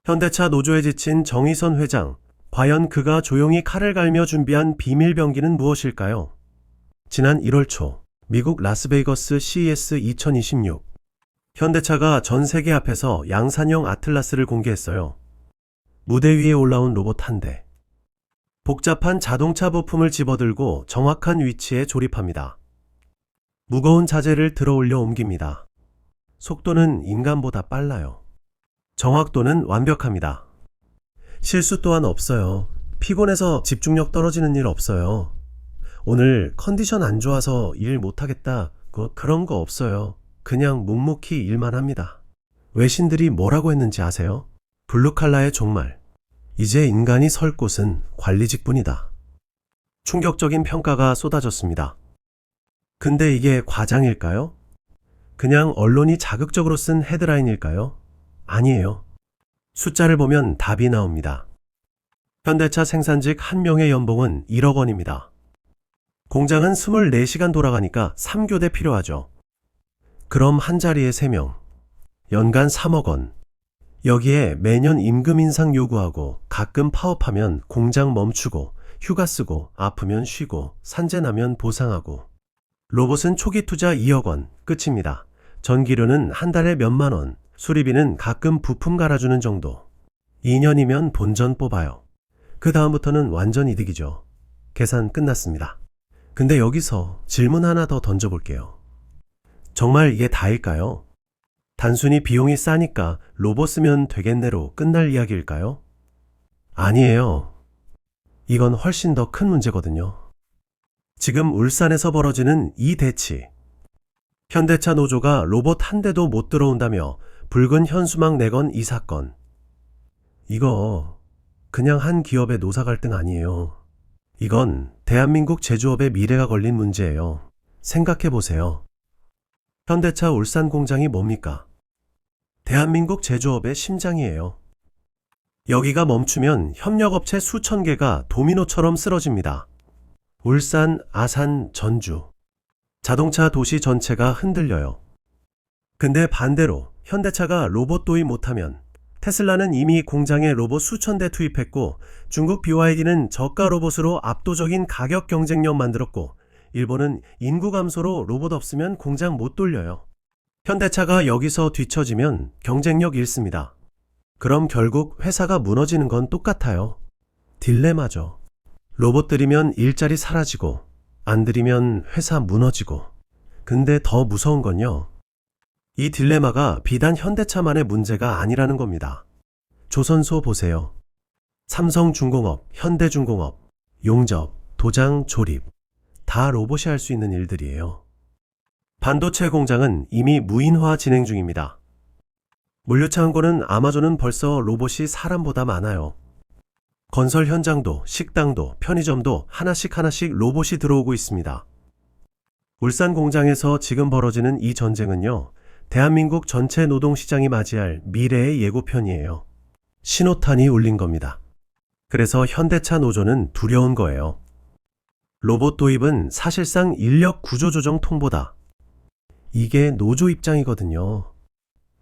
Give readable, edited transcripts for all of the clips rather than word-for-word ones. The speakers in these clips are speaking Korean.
현대차 노조에 지친 정의선 회장, 과연 그가 조용히 칼을 갈며 준비한 비밀 병기는 무엇일까요? 지난 1월 초 미국 라스베이거스 CES 2026 현대차가 전 세계 앞에서 양산형 아틀라스를 공개했어요. 무대 위에 올라온 로봇 한 대. 복잡한 자동차 부품을 집어들고 정확한 위치에 조립합니다. 무거운 자재를 들어올려 옮깁니다. 속도는 인간보다 빨라요. 정확도는 완벽합니다. 실수 또한 없어요. 피곤해서 집중력 떨어지는 일 없어요. 오늘 컨디션 안 좋아서 일 못하겠다. 그런 거 없어요. 그냥 묵묵히 일만 합니다. 외신들이 뭐라고 했는지 아세요? 블루칼라의 종말. 이제 인간이 설 곳은 관리직뿐이다. 충격적인 평가가 쏟아졌습니다. 근데 이게 과장일까요? 그냥 언론이 자극적으로 쓴 헤드라인일까요? 아니에요. 숫자를 보면 답이 나옵니다. 현대차 생산직 한 명의 연봉은 1억 원입니다. 공장은 24시간 돌아가니까 3교대 필요하죠. 그럼 한 자리에 3명. 연간 3억 원. 여기에 매년 임금 인상 요구하고 가끔 파업하면 공장 멈추고 휴가 쓰고 아프면 쉬고 산재 나면 보상하고. 로봇은 초기 투자 2억 원 끝입니다. 전기료는 한 달에 몇만 원, 수리비는 가끔 부품 갈아주는 정도. 2년이면 본전 뽑아요. 그 다음부터는 완전 이득이죠. 계산 끝났습니다. 근데 여기서 질문 하나 더 던져볼게요. 정말 이게 다일까요? 단순히 비용이 싸니까 로봇 쓰면 되겠네로 끝날 이야기일까요? 아니에요. 이건 훨씬 더 큰 문제거든요. 지금 울산에서 벌어지는 이 대치. 현대차 노조가 로봇 한 대도 못 들어온다며 붉은 현수막 내건 이 사건. 이거 그냥 한 기업의 노사 갈등 아니에요. 이건 대한민국 제조업의 미래가 걸린 문제예요. 생각해 보세요. 현대차 울산 공장이 뭡니까? 대한민국 제조업의 심장이에요. 여기가 멈추면 협력업체 수천 개가 도미노처럼 쓰러집니다. 울산, 아산, 전주. 자동차 도시 전체가 흔들려요. 근데 반대로 현대차가 로봇 도입 못하면 테슬라는 이미 공장에 로봇 수천 대 투입했고 중국 BYD는 저가 로봇으로 압도적인 가격 경쟁력 만들었고 일본은 인구 감소로 로봇 없으면 공장 못 돌려요. 현대차가 여기서 뒤처지면 경쟁력 잃습니다. 그럼 결국 회사가 무너지는 건 똑같아요. 딜레마죠. 로봇 들이면 일자리 사라지고 안 들이면 회사 무너지고. 근데 더 무서운 건요. 이 딜레마가 비단 현대차만의 문제가 아니라는 겁니다. 조선소 보세요. 삼성중공업, 현대중공업, 용접, 도장, 조립. 다 로봇이 할 수 있는 일들이에요. 반도체 공장은 이미 무인화 진행 중입니다. 물류창고는 아마존은 벌써 로봇이 사람보다 많아요. 건설 현장도, 식당도, 편의점도 하나씩 로봇이 들어오고 있습니다. 울산 공장에서 지금 벌어지는 이 전쟁은요, 대한민국 전체 노동시장이 맞이할 미래의 예고편이에요. 신호탄이 울린 겁니다. 그래서 현대차 노조는 두려운 거예요. 로봇 도입은 사실상 인력 구조 조정 통보다. 이게 노조 입장이거든요.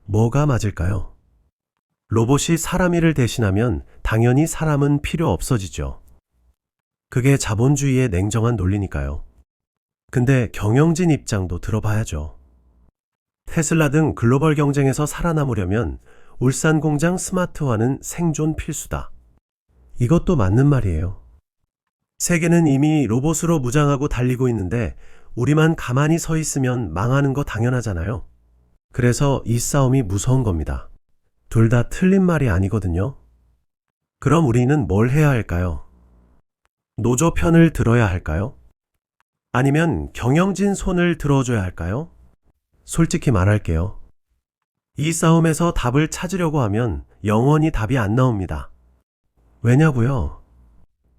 뭐가 맞을까요? 로봇이 사람 일을 대신하면 당연히 사람은 필요 없어지죠. 그게 자본주의의 냉정한 논리니까요. 근데 경영진 입장도 들어봐야죠. 테슬라 등 글로벌 경쟁에서 살아남으려면 울산 공장 스마트화는 생존 필수다. 이것도 맞는 말이에요. 세계는 이미 로봇으로 무장하고 달리고 있는데 우리만 가만히 서 있으면 망하는 거 당연하잖아요. 그래서 이 싸움이 무서운 겁니다. 둘 다 틀린 말이 아니거든요. 그럼 우리는 뭘 해야 할까요? 노조 편을 들어야 할까요? 아니면 경영진 손을 들어줘야 할까요? 솔직히 말할게요. 이 싸움에서 답을 찾으려고 하면 영원히 답이 안 나옵니다. 왜냐고요?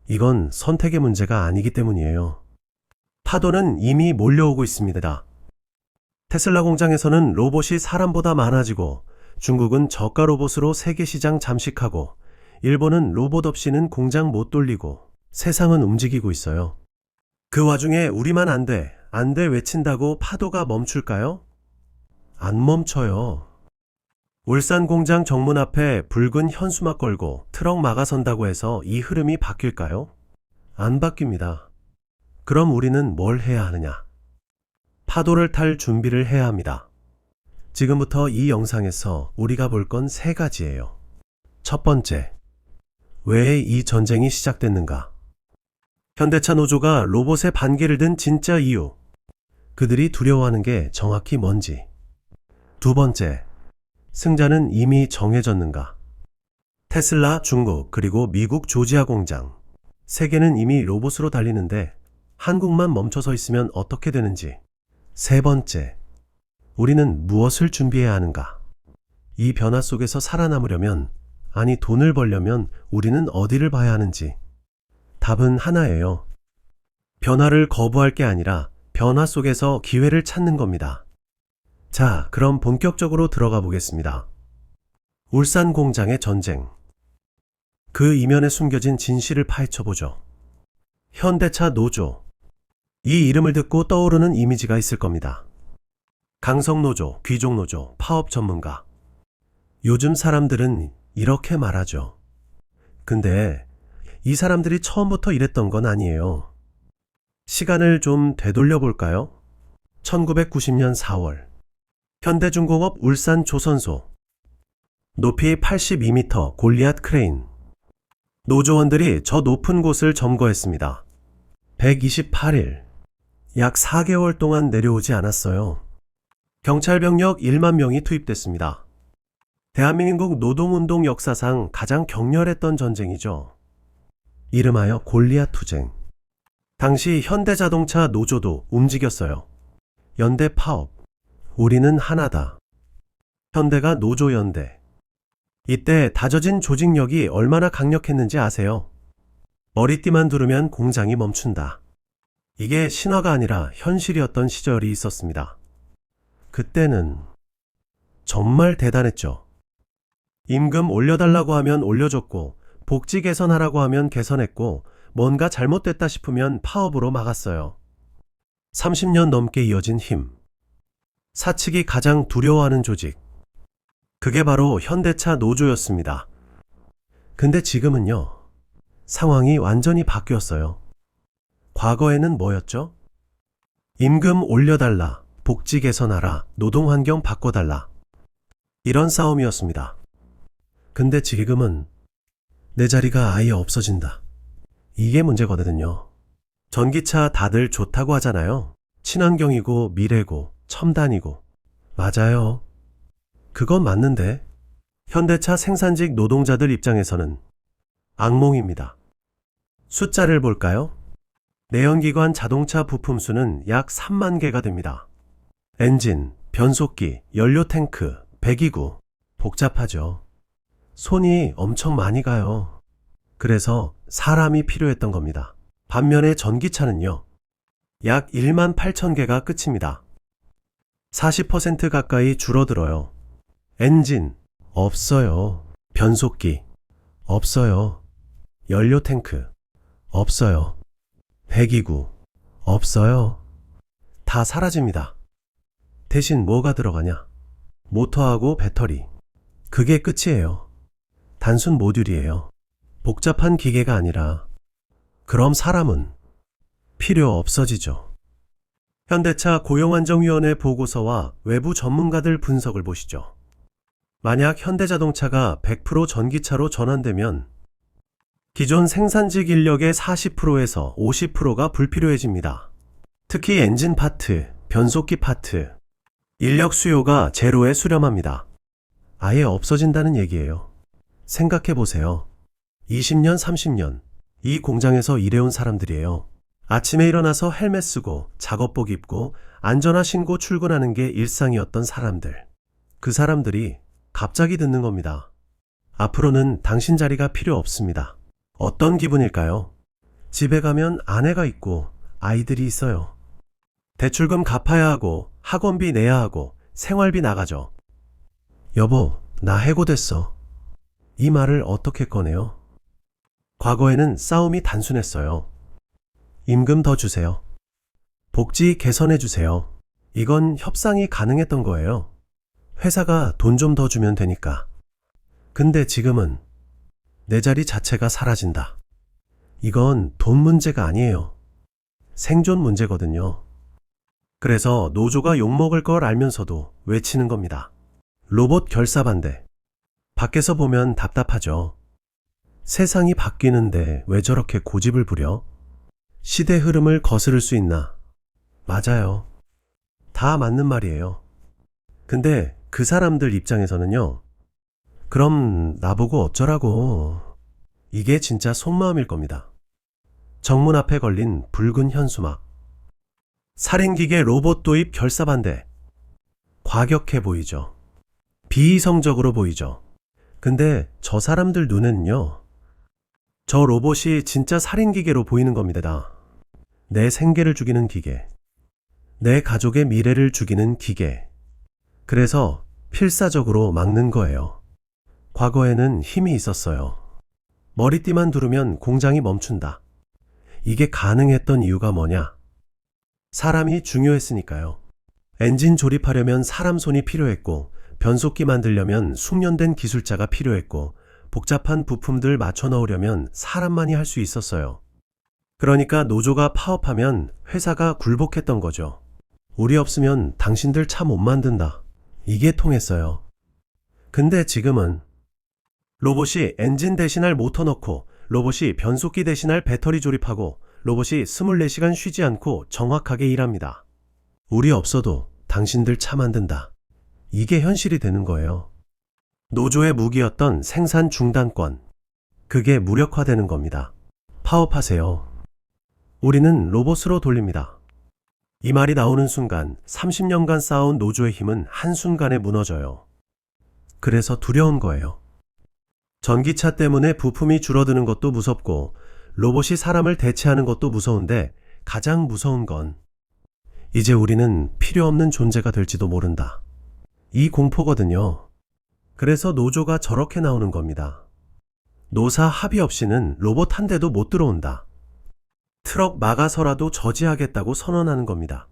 이건 선택의 문제가 아니기 때문이에요. 파도는 이미 몰려오고 있습니다. 테슬라 공장에서는 로봇이 사람보다 많아지고 중국은 저가 로봇으로 세계 시장 잠식하고 일본은 로봇 없이는 공장 못 돌리고 세상은 움직이고 있어요. 그 와중에 우리만 안 돼 외친다고 파도가 멈출까요? 안 멈춰요. 울산 공장 정문 앞에 붉은 현수막 걸고 트럭 막아선다고 해서 이 흐름이 바뀔까요? 안 바뀝니다. 그럼 우리는 뭘 해야 하느냐? 파도를 탈 준비를 해야 합니다. 지금부터 이 영상에서 우리가 볼 건 세 가지예요. 첫 번째, 왜 이 전쟁이 시작됐는가? 현대차 노조가 로봇의 반기를 든 진짜 이유. 그들이 두려워하는 게 정확히 뭔지. 두 번째, 승자는 이미 정해졌는가? 테슬라 중국 그리고 미국 조지아 공장. 세계는 이미 로봇으로 달리는데 한국만 멈춰서 있으면 어떻게 되는지. 세 번째, 우리는 무엇을 준비해야 하는가? 이 변화 속에서 살아남으려면, 아니 돈을 벌려면 우리는 어디를 봐야 하는지. 답은 하나예요. 변화를 거부할 게 아니라 변화 속에서 기회를 찾는 겁니다. 자, 그럼 본격적으로 들어가 보겠습니다. 울산 공장의 전쟁. 그 이면에 숨겨진 진실을 파헤쳐보죠. 현대차 노조. 이 이름을 듣고 떠오르는 이미지가 있을 겁니다. 강성노조, 귀족노조, 파업 전문가. 요즘 사람들은 이렇게 말하죠. 근데 이 사람들이 처음부터 이랬던 건 아니에요. 시간을 좀 되돌려 볼까요? 1990년 4월. 현대중공업 울산 조선소. 높이 82m 골리앗 크레인. 노조원들이 저 높은 곳을 점거했습니다. 128일. 약 4개월 동안 내려오지 않았어요. 경찰 병력 1만 명이 투입됐습니다. 대한민국 노동운동 역사상 가장 격렬했던 전쟁이죠. 이름하여 골리앗 투쟁. 당시 현대자동차 노조도 움직였어요. 연대 파업. 우리는 하나다. 현대가 노조연대. 이때 다져진 조직력이 얼마나 강력했는지 아세요? 머리띠만 두르면 공장이 멈춘다. 이게 신화가 아니라 현실이었던 시절이 있었습니다. 그때는 정말 대단했죠. 임금 올려달라고 하면 올려줬고, 복지 개선하라고 하면 개선했고, 뭔가 잘못됐다 싶으면 파업으로 막았어요. 30년 넘게 이어진 힘. 사측이 가장 두려워하는 조직. 그게 바로 현대차 노조였습니다. 근데 지금은요, 상황이 완전히 바뀌었어요. 과거에는 뭐였죠? 임금 올려달라, 복지 개선하라, 노동환경 바꿔달라. 이런 싸움이었습니다. 근데 지금은 내 자리가 아예 없어진다. 이게 문제거든요. 전기차 다들 좋다고 하잖아요. 친환경이고 미래고 첨단이고. 맞아요. 그건 맞는데 현대차 생산직 노동자들 입장에서는 악몽입니다. 숫자를 볼까요? 내연기관 자동차 부품 수는 약 3만 개가 됩니다. 엔진, 변속기, 연료 탱크, 배기구. 복잡하죠. 손이 엄청 많이 가요. 그래서 사람이 필요했던 겁니다. 반면에 전기차는요, 약 1만 8천 개가 끝입니다. 40% 가까이 줄어들어요. 엔진, 없어요. 변속기, 없어요. 연료 탱크, 없어요. 배기구, 없어요. 다 사라집니다. 대신 뭐가 들어가냐? 모터하고 배터리. 그게 끝이에요. 단순 모듈이에요. 복잡한 기계가 아니라. 그럼 사람은 필요 없어지죠. 현대차 고용안정위원회 보고서와 외부 전문가들 분석을 보시죠. 만약 현대자동차가 100% 전기차로 전환되면 기존 생산직 인력의 40%에서 50%가 불필요해집니다. 특히 엔진 파트, 변속기 파트, 인력 수요가 제로에 수렴합니다. 아예 없어진다는 얘기예요. 생각해 보세요. 20년, 30년 이 공장에서 일해온 사람들이에요. 아침에 일어나서 헬멧 쓰고 작업복 입고 안전화 신고 출근하는 게 일상이었던 사람들. 그 사람들이 갑자기 듣는 겁니다. 앞으로는 당신 자리가 필요 없습니다. 어떤 기분일까요? 집에 가면 아내가 있고 아이들이 있어요. 대출금 갚아야 하고 학원비 내야 하고 생활비 나가죠. 여보, 나 해고됐어. 이 말을 어떻게 꺼내요? 과거에는 싸움이 단순했어요. 임금 더 주세요. 복지 개선해 주세요. 이건 협상이 가능했던 거예요. 회사가 돈 좀 더 주면 되니까. 근데 지금은 내 자리 자체가 사라진다. 이건 돈 문제가 아니에요. 생존 문제거든요. 그래서 노조가 욕먹을 걸 알면서도 외치는 겁니다. 로봇 결사 반대. 밖에서 보면 답답하죠. 세상이 바뀌는데 왜 저렇게 고집을 부려? 시대 흐름을 거스를 수 있나? 맞아요. 다 맞는 말이에요. 근데 그 사람들 입장에서는요. 그럼 나보고 어쩌라고. 이게 진짜 속마음일 겁니다. 정문 앞에 걸린 붉은 현수막. 살인기계 로봇 도입 결사 반대. 과격해 보이죠. 비이성적으로 보이죠. 근데 저 사람들 눈에는요. 저 로봇이 진짜 살인기계로 보이는 겁니다. 내 생계를 죽이는 기계. 내 가족의 미래를 죽이는 기계. 그래서 필사적으로 막는 거예요. 과거에는 힘이 있었어요. 머리띠만 두르면 공장이 멈춘다. 이게 가능했던 이유가 뭐냐? 사람이 중요했으니까요. 엔진 조립하려면 사람 손이 필요했고, 변속기 만들려면 숙련된 기술자가 필요했고, 복잡한 부품들 맞춰 넣으려면 사람만이 할 수 있었어요. 그러니까 노조가 파업하면 회사가 굴복했던 거죠. 우리 없으면 당신들 차 못 만든다. 이게 통했어요. 근데 지금은 로봇이 엔진 대신할 모터 넣고, 로봇이 변속기 대신할 배터리 조립하고, 로봇이 24시간 쉬지 않고 정확하게 일합니다. 우리 없어도 당신들 차 만든다. 이게 현실이 되는 거예요. 노조의 무기였던 생산 중단권. 그게 무력화되는 겁니다. 파업하세요. 우리는 로봇으로 돌립니다. 이 말이 나오는 순간 30년간 쌓아온 노조의 힘은 한순간에 무너져요. 그래서 두려운 거예요. 전기차 때문에 부품이 줄어드는 것도 무섭고 로봇이 사람을 대체하는 것도 무서운데 가장 무서운 건 이제 우리는 필요 없는 존재가 될지도 모른다. 이 공포거든요. 그래서 노조가 저렇게 나오는 겁니다. 노사 합의 없이는 로봇 한 대도 못 들어온다. 트럭 막아서라도 저지하겠다고 선언하는 겁니다.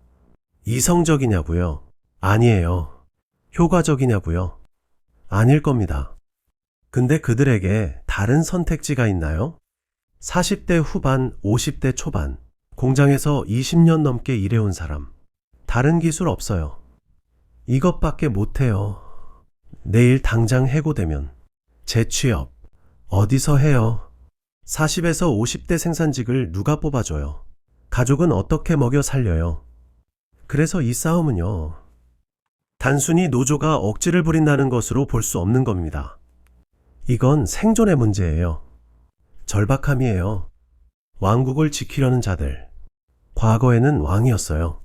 이성적이냐고요? 아니에요. 효과적이냐고요? 아닐 겁니다. 근데 그들에게 다른 선택지가 있나요? 40대 후반, 50대 초반, 공장에서 20년 넘게 일해온 사람. 다른 기술 없어요. 이것밖에 못해요. 내일 당장 해고되면 재취업 어디서 해요? 40에서 50대 생산직을 누가 뽑아줘요? 가족은 어떻게 먹여 살려요? 그래서 이 싸움은요. 단순히 노조가 억지를 부린다는 것으로 볼 수 없는 겁니다. 이건 생존의 문제예요. 절박함이에요. 왕국을 지키려는 자들. 과거에는 왕이었어요.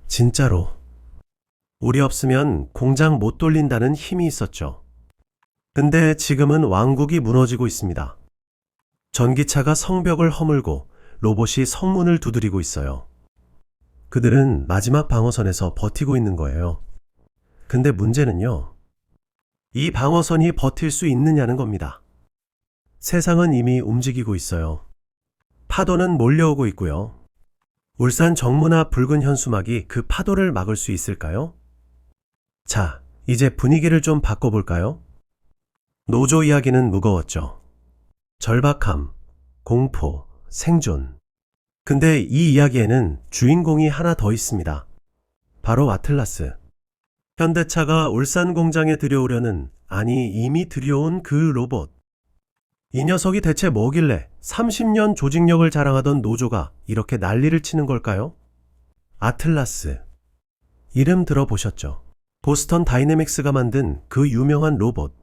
진짜로. 우리 없으면 공장 못 돌린다는 힘이 있었죠. 근데 지금은 왕국이 무너지고 있습니다. 전기차가 성벽을 허물고 로봇이 성문을 두드리고 있어요. 그들은 마지막 방어선에서 버티고 있는 거예요. 근데 문제는요. 이 방어선이 버틸 수 있느냐는 겁니다. 세상은 이미 움직이고 있어요. 파도는 몰려오고 있고요. 울산 정문 앞 붉은 현수막이 그 파도를 막을 수 있을까요? 자, 이제 분위기를 좀 바꿔볼까요? 노조 이야기는 무거웠죠. 절박함, 공포, 생존. 근데 이 이야기에는 주인공이 하나 더 있습니다. 바로 아틀라스. 현대차가 울산 공장에 들여오려는, 아니 이미 들여온 그 로봇. 이 녀석이 대체 뭐길래 30년 조직력을 자랑하던 노조가 이렇게 난리를 치는 걸까요? 아틀라스. 이름 들어보셨죠? 보스턴 다이내믹스가 만든 그 유명한 로봇.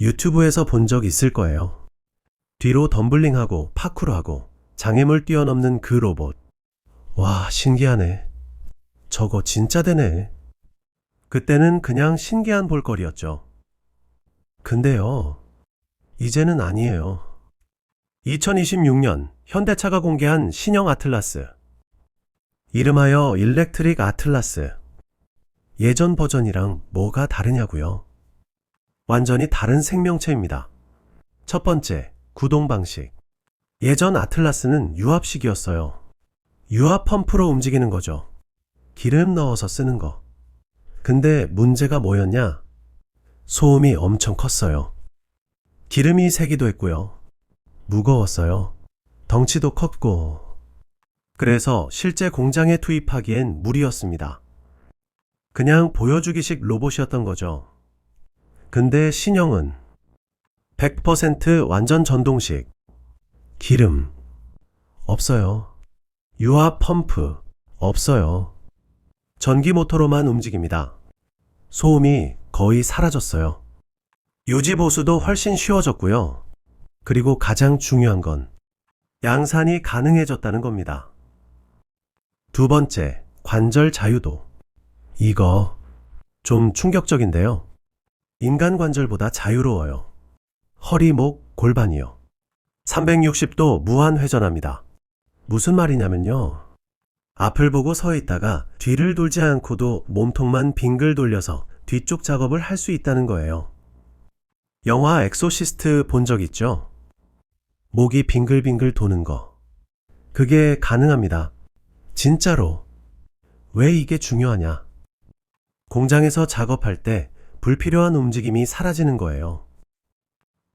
유튜브에서 본 적 있을 거예요. 뒤로 덤블링하고 파쿠르하고 장애물 뛰어넘는 그 로봇. 와, 신기하네. 저거 진짜 되네. 그때는 그냥 신기한 볼거리였죠. 근데요, 이제는 아니에요. 2026년 현대차가 공개한 신형 아틀라스. 이름하여 일렉트릭 아틀라스. 예전 버전이랑 뭐가 다르냐고요? 완전히 다른 생명체입니다. 첫 번째, 구동 방식. 예전 아틀라스는 유압식이었어요. 유압 펌프로 움직이는 거죠. 기름 넣어서 쓰는 거. 근데 문제가 뭐였냐? 소음이 엄청 컸어요. 기름이 새기도 했고요. 무거웠어요. 덩치도 컸고. 그래서 실제 공장에 투입하기엔 무리였습니다. 그냥 보여주기식 로봇이었던 거죠. 근데 신형은 100% 완전 전동식. 기름 없어요. 유압 펌프 없어요. 전기 모터로만 움직입니다. 소음이 거의 사라졌어요. 유지 보수도 훨씬 쉬워졌고요. 그리고 가장 중요한 건 양산이 가능해졌다는 겁니다. 두 번째, 관절 자유도. 이거 좀 충격적인데요. 인간 관절보다 자유로워요. 허리, 목, 골반이요. 360도 무한 회전합니다. 무슨 말이냐면요. 앞을 보고 서 있다가 뒤를 돌지 않고도 몸통만 빙글 돌려서 뒤쪽 작업을 할 수 있다는 거예요. 영화 엑소시스트 본 적 있죠? 목이 빙글빙글 도는 거. 그게 가능합니다. 진짜로. 왜 이게 중요하냐? 공장에서 작업할 때 불필요한 움직임이 사라지는 거예요.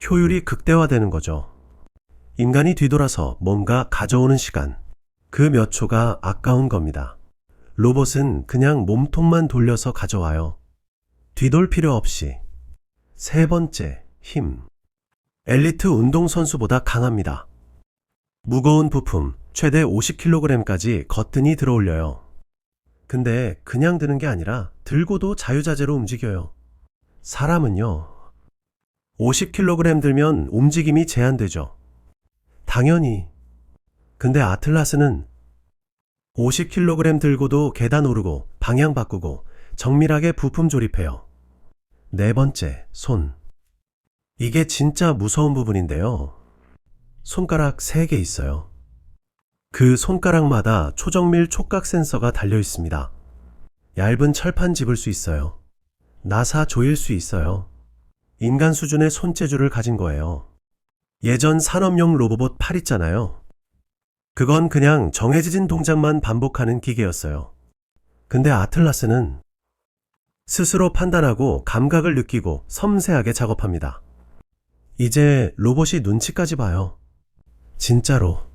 효율이 극대화되는 거죠. 인간이 뒤돌아서 뭔가 가져오는 시간, 그 몇 초가 아까운 겁니다. 로봇은 그냥 몸통만 돌려서 가져와요. 뒤돌 필요 없이. 세 번째, 힘. 엘리트 운동선수보다 강합니다. 무거운 부품, 최대 50kg까지 거뜬히 들어올려요. 근데 그냥 드는 게 아니라 들고도 자유자재로 움직여요. 사람은요, 50kg 들면 움직임이 제한되죠. 당연히. 근데 아틀라스는 50kg 들고도 계단 오르고 방향 바꾸고 정밀하게 부품 조립해요. 네 번째, 손. 이게 진짜 무서운 부분인데요. 손가락 3개 있어요. 그 손가락마다 초정밀 촉각 센서가 달려 있습니다. 얇은 철판 집을 수 있어요. 나사 조일 수 있어요. 인간 수준의 손재주를 가진 거예요. 예전 산업용 로봇 팔 있잖아요. 그건 그냥 정해진 동작만 반복하는 기계였어요. 근데 아틀라스는 스스로 판단하고 감각을 느끼고 섬세하게 작업합니다. 이제 로봇이 눈치까지 봐요. 진짜로.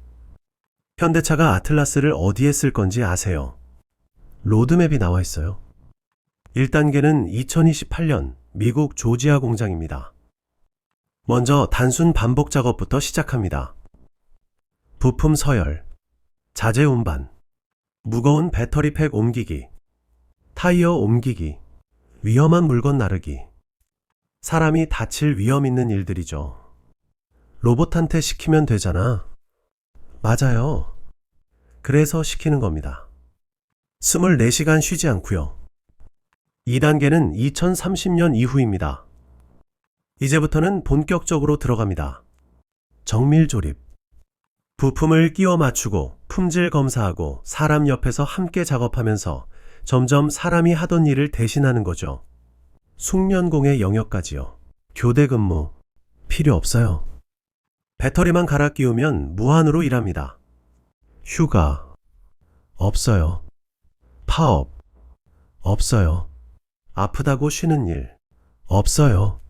현대차가 아틀라스를 어디에 쓸 건지 아세요? 로드맵이 나와 있어요. 1단계는 2028년 미국 조지아 공장입니다. 먼저 단순 반복 작업부터 시작합니다. 부품 서열, 자재 운반, 무거운 배터리 팩 옮기기, 타이어 옮기기, 위험한 물건 나르기. 사람이 다칠 위험 있는 일들이죠. 로봇한테 시키면 되잖아. 맞아요. 그래서 시키는 겁니다. 24시간 쉬지 않고요. 2단계는 2030년 이후입니다. 이제부터는 본격적으로 들어갑니다. 정밀 조립. 부품을 끼워 맞추고 품질 검사하고 사람 옆에서 함께 작업하면서 점점 사람이 하던 일을 대신하는 거죠. 숙련공의 영역까지요. 교대 근무 필요 없어요. 배터리만 갈아 끼우면 무한으로 일합니다. 휴가 없어요. 파업 없어요. 아프다고 쉬는 일 없어요.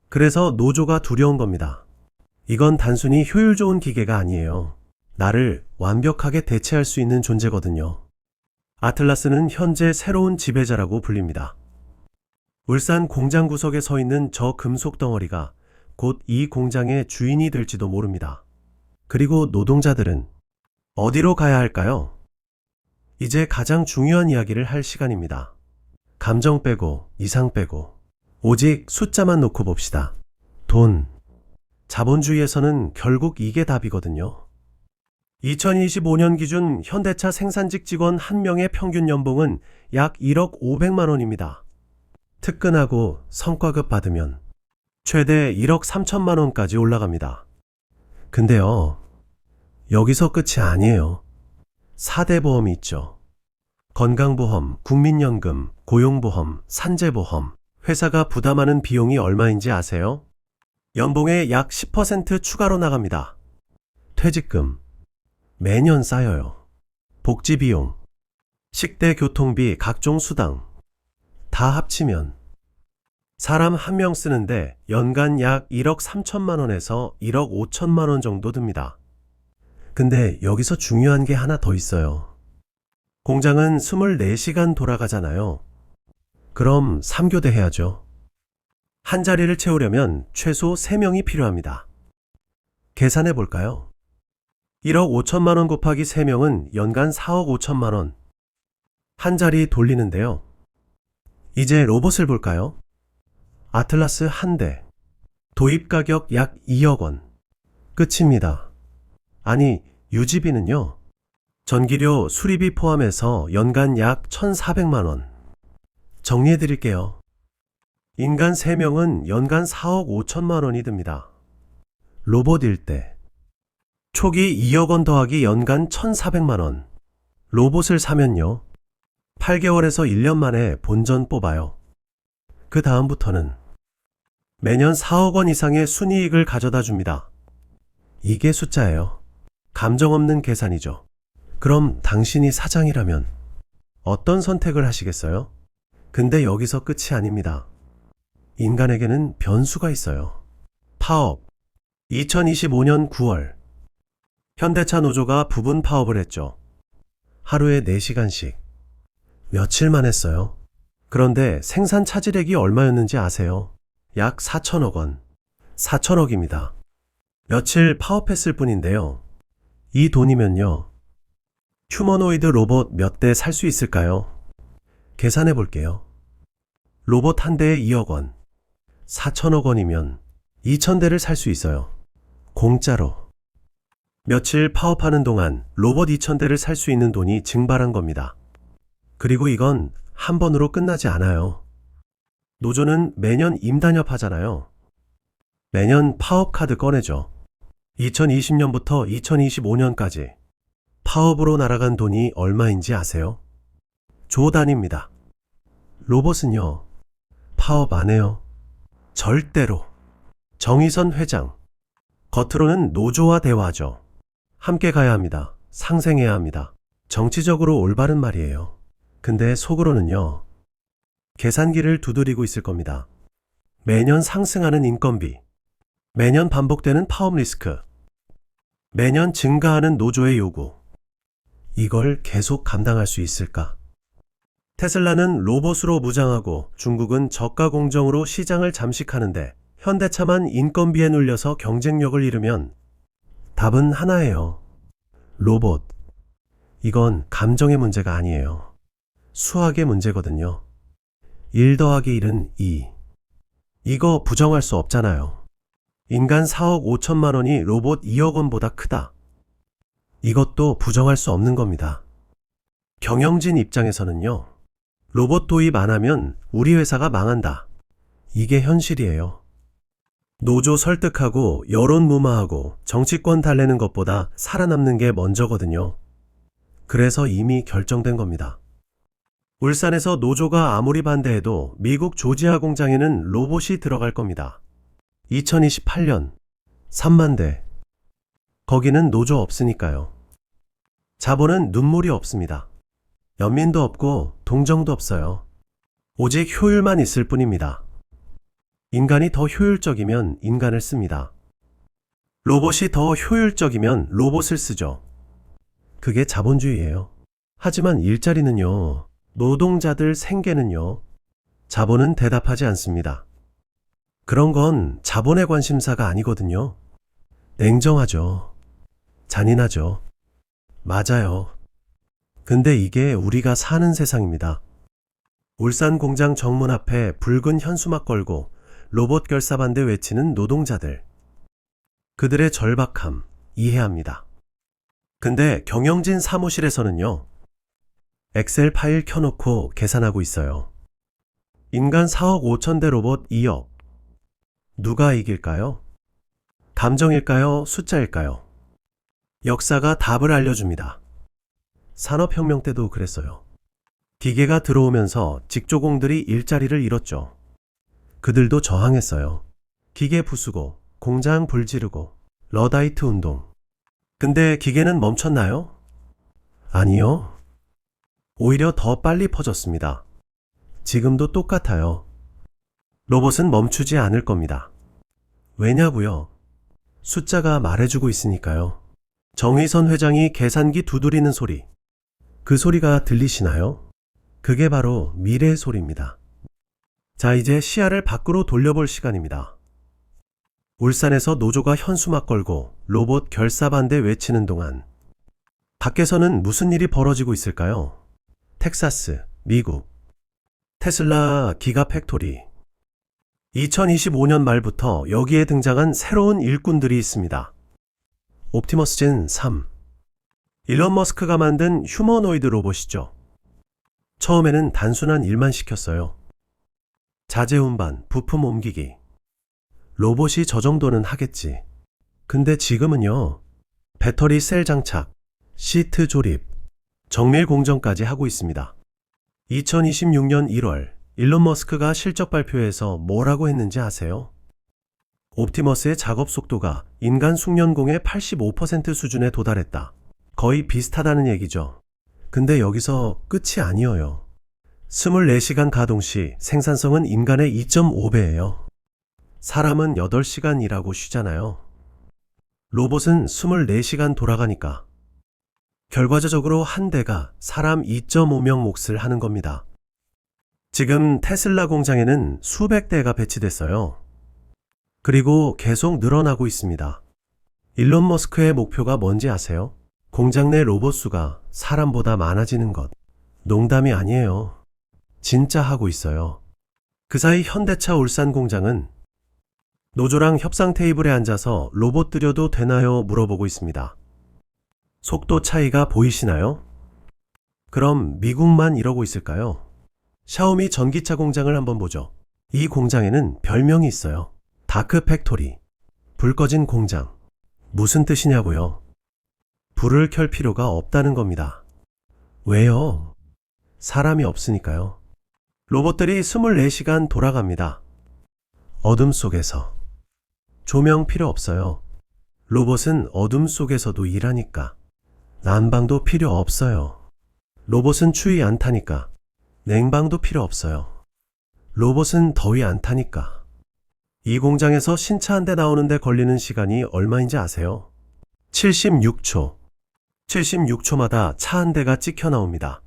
그래서 노조가 두려운 겁니다. 이건 단순히 효율 좋은 기계가 아니에요. 나를 완벽하게 대체할 수 있는 존재거든요. 아틀라스는 현재 새로운 지배자라고 불립니다. 울산 공장 구석에 서 있는 저 금속 덩어리가 곧 이 공장의 주인이 될지도 모릅니다. 그리고 노동자들은 어디로 가야 할까요? 이제 가장 중요한 이야기를 할 시간입니다. 감정 빼고 이상 빼고 오직 숫자만 놓고 봅시다. 돈. 자본주의에서는 결국 이게 답이거든요. 2025년 기준 현대차 생산직 직원 1명의 평균 연봉은 약 1억 500만 원입니다. 특근하고 성과급 받으면 최대 1억 3천만 원까지 올라갑니다. 근데요, 여기서 끝이 아니에요. 4대 보험이 있죠. 건강보험, 국민연금, 고용보험, 산재보험. 회사가 부담하는 비용이 얼마인지 아세요? 연봉의 약 10% 추가로 나갑니다. 퇴직금, 매년 쌓여요. 복지비용, 식대 교통비, 각종 수당. 다 합치면 사람 한 명 쓰는데 연간 약 1억 3천만 원에서 1억 5천만 원 정도 듭니다. 근데 여기서 중요한 게 하나 더 있어요. 공장은 24시간 돌아가잖아요. 그럼 3교대 해야죠. 한 자리를 채우려면 최소 3명이 필요합니다. 계산해 볼까요? 1억 5천만 원 곱하기 3명은 연간 4억 5천만 원. 한 자리 돌리는데요. 이제 로봇을 볼까요? 아틀라스 한 대. 도입 가격 약 2억 원. 끝입니다. 아니, 유지비는요? 전기료, 수리비 포함해서 연간 약 1,400만 원. 정리해 드릴게요. 인간 3명은 연간 4억 5천만 원이 듭니다. 로봇일 때. 초기 2억 원 더하기 연간 1,400만 원. 로봇을 사면요. 8개월에서 1년 만에 본전 뽑아요. 그 다음부터는 매년 4억 원 이상의 순이익을 가져다 줍니다. 이게 숫자예요. 감정 없는 계산이죠. 그럼 당신이 사장이라면 어떤 선택을 하시겠어요? 근데 여기서 끝이 아닙니다. 인간에게는 변수가 있어요. 파업. 2025년 9월. 현대차 노조가 부분 파업을 했죠. 하루에 4시간씩. 며칠만 했어요. 그런데 생산 차질액이 얼마였는지 아세요? 약 4천억 원. 4천억입니다. 며칠 파업했을 뿐인데요. 이 돈이면요. 휴머노이드 로봇 몇 대 살 수 있을까요? 계산해 볼게요. 로봇 한 대에 2억 원. 4천억 원이면 2,000대를 살 수 있어요. 공짜로. 며칠 파업하는 동안 로봇 2,000대를 살 수 있는 돈이 증발한 겁니다. 그리고 이건 한 번으로 끝나지 않아요. 노조는 매년 임단협 하잖아요. 매년 파업 카드 꺼내죠. 2020년부터 2025년까지 파업으로 날아간 돈이 얼마인지 아세요? 조 단위입니다. 로봇은요, 파업 안 해요. 절대로. 정의선 회장. 겉으로는 노조와 대화하죠. 함께 가야 합니다. 상생해야 합니다. 정치적으로 올바른 말이에요. 근데 속으로는요, 계산기를 두드리고 있을 겁니다. 매년 상승하는 인건비, 매년 반복되는 파업 리스크, 매년 증가하는 노조의 요구. 이걸 계속 감당할 수 있을까? 테슬라는 로봇으로 무장하고 중국은 저가 공정으로 시장을 잠식하는데 현대차만 인건비에 눌려서 경쟁력을 잃으면 답은 하나예요. 로봇. 이건 감정의 문제가 아니에요. 수학의 문제거든요. 1 더하기 1은 2. 이거 부정할 수 없잖아요. 인간 4억 5천만 원이 로봇 2억 원보다 크다. 이것도 부정할 수 없는 겁니다. 경영진 입장에서는요. 로봇 도입 안 하면 우리 회사가 망한다. 이게 현실이에요. 노조 설득하고 여론 무마하고 정치권 달래는 것보다 살아남는 게 먼저거든요. 그래서 이미 결정된 겁니다. 울산에서 노조가 아무리 반대해도 미국 조지아 공장에는 로봇이 들어갈 겁니다. 2028년 3만 대. 거기는 노조 없으니까요. 자본은 눈물이 없습니다. 연민도 없고 동정도 없어요. 오직 효율만 있을 뿐입니다. 인간이 더 효율적이면 인간을 씁니다. 로봇이 더 효율적이면 로봇을 쓰죠. 그게 자본주의예요. 하지만 일자리는요, 노동자들 생계는요, 자본은 대답하지 않습니다. 그런 건 자본의 관심사가 아니거든요. 냉정하죠. 잔인하죠. 맞아요. 근데 이게 우리가 사는 세상입니다. 울산 공장 정문 앞에 붉은 현수막 걸고 로봇 결사 반대 외치는 노동자들. 그들의 절박함 이해합니다. 근데 경영진 사무실에서는요. 엑셀 파일 켜놓고 계산하고 있어요. 인간 4억 5천 대 로봇 2억. 누가 이길까요? 감정일까요? 숫자일까요? 역사가 답을 알려줍니다. 산업혁명 때도 그랬어요. 기계가 들어오면서 직조공들이 일자리를 잃었죠. 그들도 저항했어요. 기계 부수고, 공장 불 지르고, 러다이트 운동. 근데 기계는 멈췄나요? 아니요. 오히려 더 빨리 퍼졌습니다. 지금도 똑같아요. 로봇은 멈추지 않을 겁니다. 왜냐고요? 숫자가 말해주고 있으니까요. 정의선 회장이 계산기 두드리는 소리. 그 소리가 들리시나요? 그게 바로 미래의 소리입니다. 자, 이제 시야를 밖으로 돌려볼 시간입니다. 울산에서 노조가 현수막 걸고 로봇 결사반대 외치는 동안 밖에서는 무슨 일이 벌어지고 있을까요? 텍사스, 미국. 테슬라 기가 팩토리. 2025년 말부터 여기에 등장한 새로운 일꾼들이 있습니다. 옵티머스 젠 3. 일론 머스크가 만든 휴머노이드 로봇이죠. 처음에는 단순한 일만 시켰어요. 자재 운반, 부품 옮기기. 로봇이 저 정도는 하겠지. 근데 지금은요, 배터리 셀 장착, 시트 조립, 정밀 공정까지 하고 있습니다. 2026년 1월, 일론 머스크가 실적 발표에서 뭐라고 했는지 아세요? 옵티머스의 작업 속도가 인간 숙련공의 85% 수준에 도달했다. 거의 비슷하다는 얘기죠. 근데 여기서 끝이 아니어요. 24시간 가동 시 생산성은 인간의 2.5배예요. 사람은 8시간 일하고 쉬잖아요. 로봇은 24시간 돌아가니까. 결과적으로 한 대가 사람 2.5명 몫을 하는 겁니다. 지금 테슬라 공장에는 수백 대가 배치됐어요. 그리고 계속 늘어나고 있습니다. 일론 머스크의 목표가 뭔지 아세요? 공장 내 로봇 수가 사람보다 많아지는 것. 농담이 아니에요. 진짜 하고 있어요. 그 사이 현대차 울산 공장은 노조랑 협상 테이블에 앉아서 로봇 들여도 되나요? 물어보고 있습니다. 속도 차이가 보이시나요? 그럼 미국만 이러고 있을까요? 샤오미 전기차 공장을 한번 보죠. 이 공장에는 별명이 있어요. 다크 팩토리. 불 꺼진 공장. 무슨 뜻이냐고요? 불을 켤 필요가 없다는 겁니다. 왜요? 사람이 없으니까요. 로봇들이 24시간 돌아갑니다. 어둠 속에서. 조명 필요 없어요. 로봇은 어둠 속에서도 일하니까. 난방도 필요 없어요. 로봇은 추위 안 타니까. 냉방도 필요 없어요. 로봇은 더위 안 타니까. 이 공장에서 신차 한 대 나오는데 걸리는 시간이 얼마인지 아세요? 76초. 76초마다 차 한 대가 찍혀 나옵니다.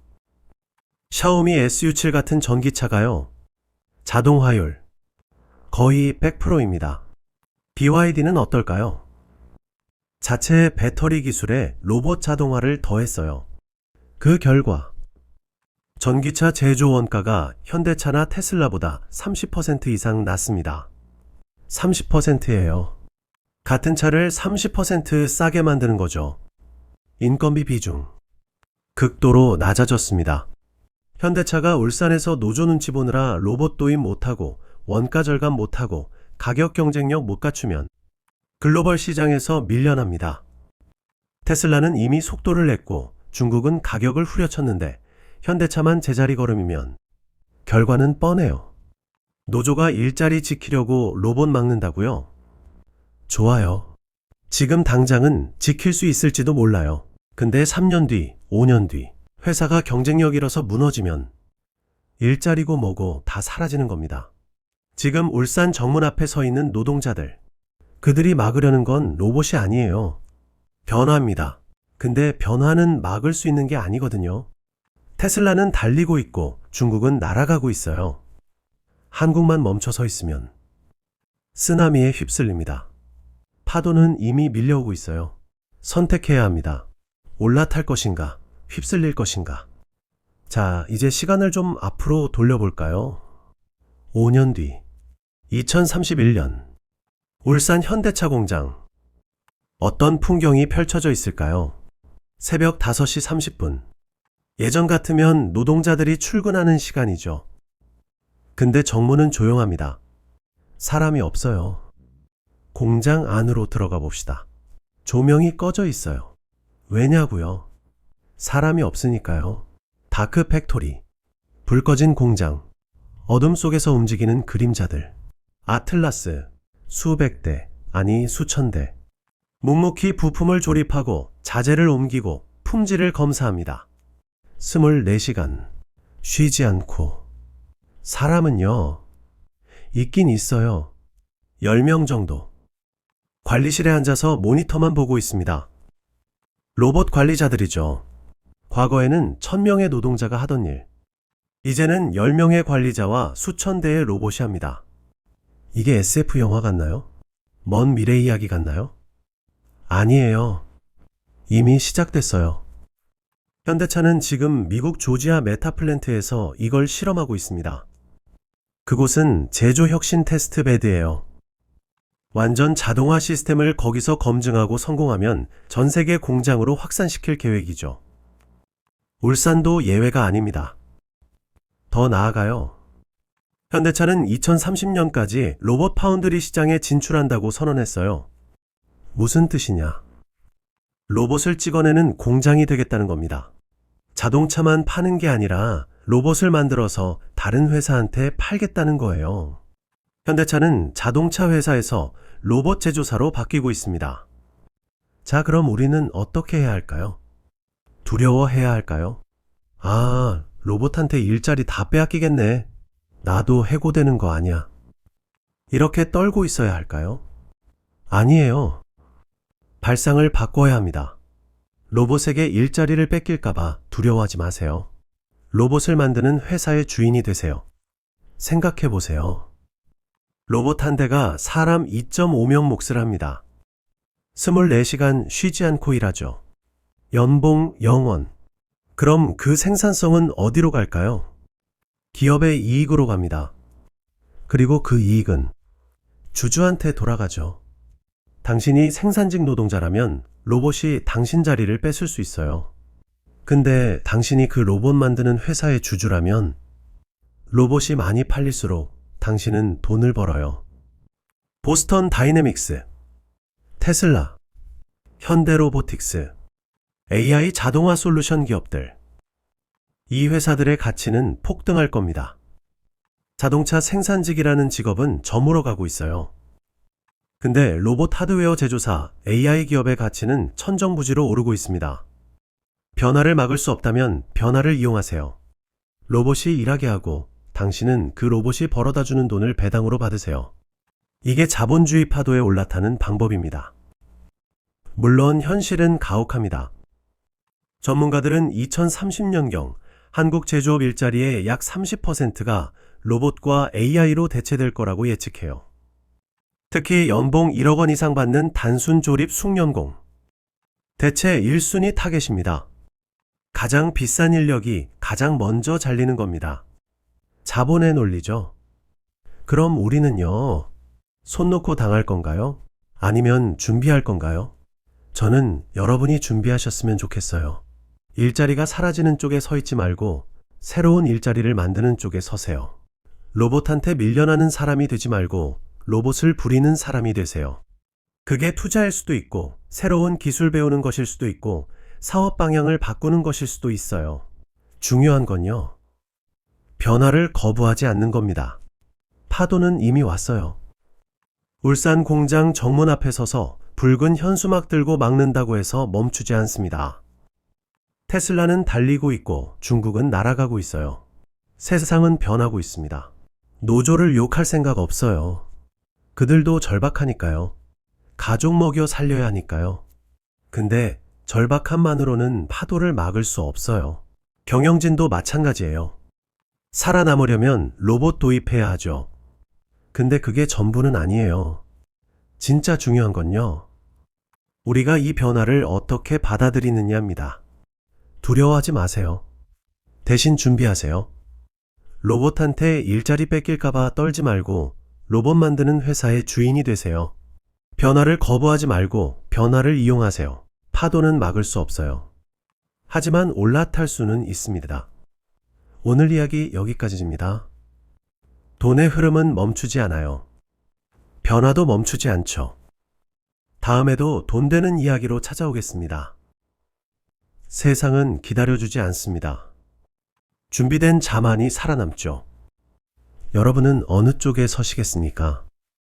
샤오미 SU7 같은 전기차가요. 자동화율 거의 100%입니다. BYD는 어떨까요? 자체 배터리 기술에 로봇 자동화를 더했어요. 그 결과 전기차 제조 원가가 현대차나 테슬라보다 30% 이상 낮습니다. 30%예요. 같은 차를 30% 싸게 만드는 거죠. 인건비 비중 극도로 낮아졌습니다. 현대차가 울산에서 노조 눈치 보느라 로봇 도입 못하고 원가 절감 못하고 가격 경쟁력 못 갖추면 글로벌 시장에서 밀려납니다. 테슬라는 이미 속도를 냈고 중국은 가격을 후려쳤는데 현대차만 제자리 걸음이면 결과는 뻔해요. 노조가 일자리 지키려고 로봇 막는다고요? 좋아요. 지금 당장은 지킬 수 있을지도 몰라요. 근데 3년 뒤, 5년 뒤 회사가 경쟁력 잃어서 무너지면 일자리고 뭐고 다 사라지는 겁니다. 지금 울산 정문 앞에 서 있는 노동자들. 그들이 막으려는 건 로봇이 아니에요. 변화입니다. 근데 변화는 막을 수 있는 게 아니거든요. 테슬라는 달리고 있고 중국은 날아가고 있어요. 한국만 멈춰 서 있으면 쓰나미에 휩쓸립니다. 파도는 이미 밀려오고 있어요. 선택해야 합니다. 올라탈 것인가, 휩쓸릴 것인가. 자, 이제 시간을 좀 앞으로 돌려볼까요? 5년 뒤, 2031년, 울산 현대차 공장. 어떤 풍경이 펼쳐져 있을까요? 새벽 5시 30분. 예전 같으면 노동자들이 출근하는 시간이죠. 근데 정문은 조용합니다. 사람이 없어요. 공장 안으로 들어가 봅시다. 조명이 꺼져 있어요. 왜냐고요? 사람이 없으니까요. 다크 팩토리. 불 꺼진 공장. 어둠 속에서 움직이는 그림자들. 아틀라스. 수백 대, 아니 수천 대. 묵묵히 부품을 조립하고 자재를 옮기고 품질을 검사합니다. 24시간. 쉬지 않고. 사람은요, 있긴 있어요. 10명 정도. 관리실에 앉아서 모니터만 보고 있습니다. 로봇 관리자들이죠. 과거에는 1000명의 노동자가 하던 일. 이제는 10명의 관리자와 수천 대의 로봇이 합니다. 이게 SF 영화 같나요? 먼 미래 이야기 같나요? 아니에요. 이미 시작됐어요. 현대차는 지금 미국 조지아 메타플랜트에서 이걸 실험하고 있습니다. 그곳은 제조 혁신 테스트 베드예요. 완전 자동화 시스템을 거기서 검증하고 성공하면 전 세계 공장으로 확산시킬 계획이죠. 울산도 예외가 아닙니다. 더 나아가요. 현대차는 2030년까지 로봇 파운드리 시장에 진출한다고 선언했어요. 무슨 뜻이냐? 로봇을 찍어내는 공장이 되겠다는 겁니다. 자동차만 파는 게 아니라 로봇을 만들어서 다른 회사한테 팔겠다는 거예요. 현대차는 자동차 회사에서 로봇 제조사로 바뀌고 있습니다. 자, 그럼 우리는 어떻게 해야 할까요? 두려워해야 할까요? 아, 로봇한테 일자리 다 빼앗기겠네. 나도 해고되는 거 아니야. 이렇게 떨고 있어야 할까요? 아니에요. 발상을 바꿔야 합니다. 로봇에게 일자리를 뺏길까봐 두려워하지 마세요. 로봇을 만드는 회사의 주인이 되세요. 생각해 보세요. 로봇 한 대가 사람 2.5명 몫을 합니다. 24시간 쉬지 않고 일하죠. 연봉 0원. 그럼 그 생산성은 어디로 갈까요? 기업의 이익으로 갑니다. 그리고 그 이익은 주주한테 돌아가죠. 당신이 생산직 노동자라면 로봇이 당신 자리를 뺏을 수 있어요. 근데 당신이 그 로봇 만드는 회사의 주주라면 로봇이 많이 팔릴수록 당신은 돈을 벌어요. 보스턴 다이내믹스, 테슬라, 현대로보틱스, AI 자동화 솔루션 기업들. 이 회사들의 가치는 폭등할 겁니다. 자동차 생산직이라는 직업은 저물어 가고 있어요. 근데 로봇 하드웨어 제조사 AI 기업의 가치는 천정부지로 오르고 있습니다. 변화를 막을 수 없다면 변화를 이용하세요. 로봇이 일하게 하고 당신은 그 로봇이 벌어다주는 돈을 배당으로 받으세요. 이게 자본주의 파도에 올라타는 방법입니다. 물론 현실은 가혹합니다. 전문가들은 2030년경 한국 제조업 일자리의 약 30%가 로봇과 AI로 대체될 거라고 예측해요. 특히 연봉 1억 원 이상 받는 단순 조립 숙련공. 대체 1순위 타겟입니다. 가장 비싼 인력이 가장 먼저 잘리는 겁니다. 자본의 논리죠. 그럼 우리는요, 손 놓고 당할 건가요? 아니면 준비할 건가요? 저는 여러분이 준비하셨으면 좋겠어요. 일자리가 사라지는 쪽에 서 있지 말고 새로운 일자리를 만드는 쪽에 서세요. 로봇한테 밀려나는 사람이 되지 말고 로봇을 부리는 사람이 되세요. 그게 투자일 수도 있고 새로운 기술 배우는 것일 수도 있고 사업 방향을 바꾸는 것일 수도 있어요. 중요한 건요, 변화를 거부하지 않는 겁니다. 파도는 이미 왔어요. 울산 공장 정문 앞에 서서 붉은 현수막 들고 막는다고 해서 멈추지 않습니다. 테슬라는 달리고 있고 중국은 날아가고 있어요. 세상은 변하고 있습니다. 노조를 욕할 생각 없어요. 그들도 절박하니까요. 가족 먹여 살려야 하니까요. 근데 절박함만으로는 파도를 막을 수 없어요. 경영진도 마찬가지예요. 살아남으려면 로봇 도입해야 하죠. 근데 그게 전부는 아니에요. 진짜 중요한 건요, 우리가 이 변화를 어떻게 받아들이느냐입니다. 두려워하지 마세요. 대신 준비하세요. 로봇한테 일자리 뺏길까봐 떨지 말고 로봇 만드는 회사의 주인이 되세요. 변화를 거부하지 말고 변화를 이용하세요. 파도는 막을 수 없어요. 하지만 올라탈 수는 있습니다. 오늘 이야기 여기까지입니다. 돈의 흐름은 멈추지 않아요. 변화도 멈추지 않죠. 다음에도 돈 되는 이야기로 찾아오겠습니다. 세상은 기다려주지 않습니다. 준비된 자만이 살아남죠. 여러분은 어느 쪽에 서시겠습니까?